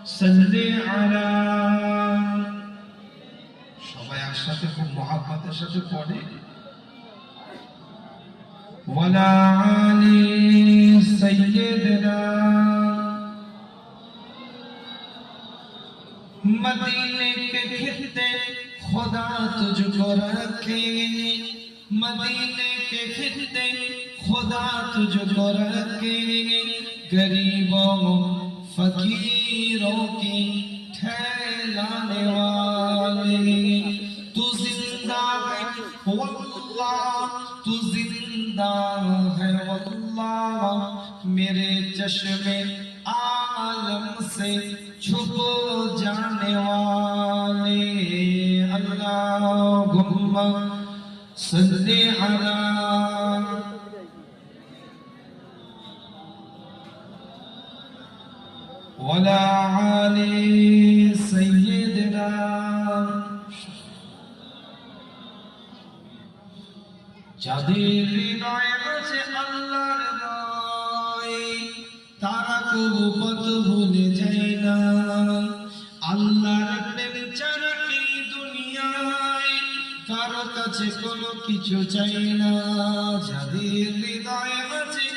সাল্লি আলা, সবাই একসাথে খুব মহব্বতের সাথে পড়ে, ওয়ালা আলি সাইয়্যিদিনা। मदीने के खित्ते खुदा तुझको रखे, मदीने के खित्ते खुदा तुझको रखे, गरीबों फकीरों की ठहराने वाले। तू जिंदा है वल्लाह, तू जिंदा है वल्लाह, मेरे चश्मे आलम से छुप जाने वाले। अल्लाहुम्मा सल्ली अला वला आली सय्यिदना। যাদের হৃদয়ে আছে আল্লাহর ভয়, তারা কবু পথ ভুলে যায় না। আল্লাহর প্রেম ছাড়া এই দুনিয়ায় কারো কাছে কোনো কিছু চাই না। যাদের হৃদয়ে আছে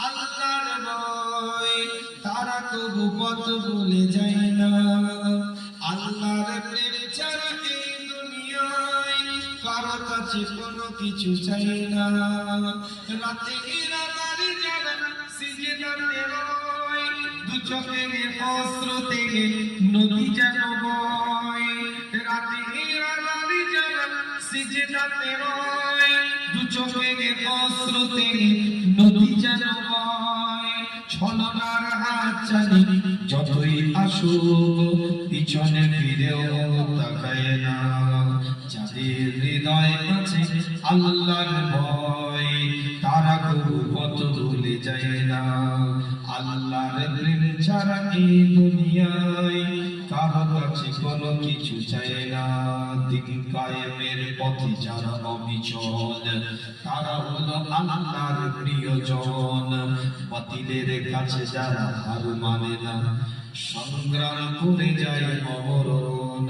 আল্লাহর ভয়, তারা কবু পথ ভুলে যায় না। আল্লাহর প্রেম ছাড়া এই দুনিয়ায় কারো কাছে কোনো কিছু চাই না। রাতে ইরাদারি যারা সিজদাতে রয়, দু চোখের অশ্রুতে নদী যেন বয়। রাতে ইরাদারি যারা সিজদাতে রয়, দু চোখের অশ্রুতে নদী যেন বয়। ছলনার হাত চালি যতই আসুক, পিছনে ফিরেও তাকায় না। যাদের হৃদয় আছে আল্লাহর ভয়, তারা কবু পথ ভুলে যায় না। আল্লাহর প্রেম ছাড়া এই দুনিয়ায় কারো কাছে কোনো কিছু চায় না। দিন কায়েমের পথে যারা অবিচল, তারা হলো আল্লাহর প্রিয়জন। বাতিলের কাছে যারা হার মানে না, সংগ্রাম করে যায় অমরণ।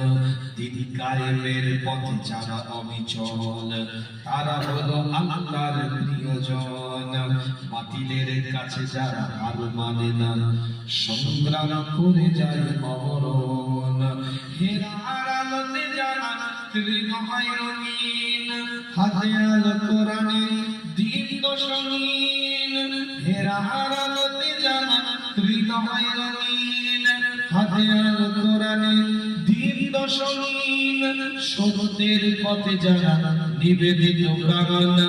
দিন কায়েমের পথে যারা অবিচল, তারা হলো আল্লাহর প্রিয়জন। বাতিলের কাছে যারা হার মানে না, সংগ্রাম করে যায় অমরণ। হেরার আলোতে যারা হৃদয় রঙিন, হাতে আলো কোরআনের দিন দশমিন। হেরার আলোতে যারা হৃদয় রঙিন, হাতে আলো কোরআনের দিন দশমিন। সত্যের পথে যারা নিবেদিত প্রাণ,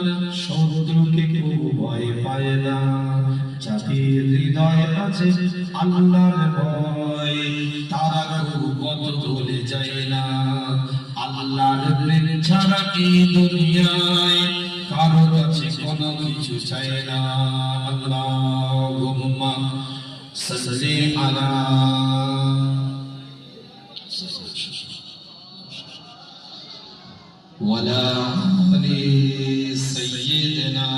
শত্রুকে কেউ ভয় পায় না। যাদের হৃদয় আছে আল্লাহর ভয়, তারা কেউ পথ ভুলে যায় না। আল্লাহর প্রেম ছাড়া এই দুনিয়ায় কারো কাছে কোনো কিছু চায় না। আল্লাহুম্মা সাল্লি আলা ওয়ালা আলি সাইয়্যিদিনা।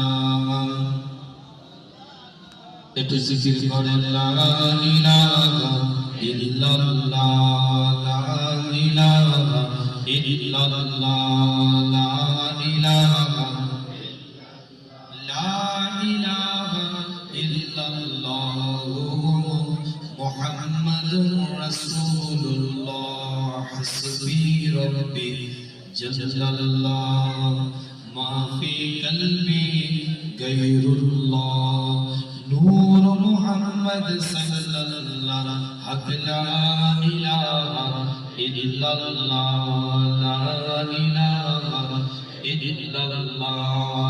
একটু জিকির করেন লা ইলাহা ইল্লাল্লাহ, লা ইলাহা ইল্লাল্লাহ, লা ইলাহা ইল্লাল্লাহ, মুহাম্মাদুর রাসূলুল্লাহ। হাসবি রব্বি জাল্লাল্লাহ, মা ফি কলবি গায়রুল্লাহ। নূর মুহাম্মদ সাল্লাল্লাহ, হক লা ইলাহা ইল্লাল্লাহ, লা ইলাহা ইল্লাল্লাহ।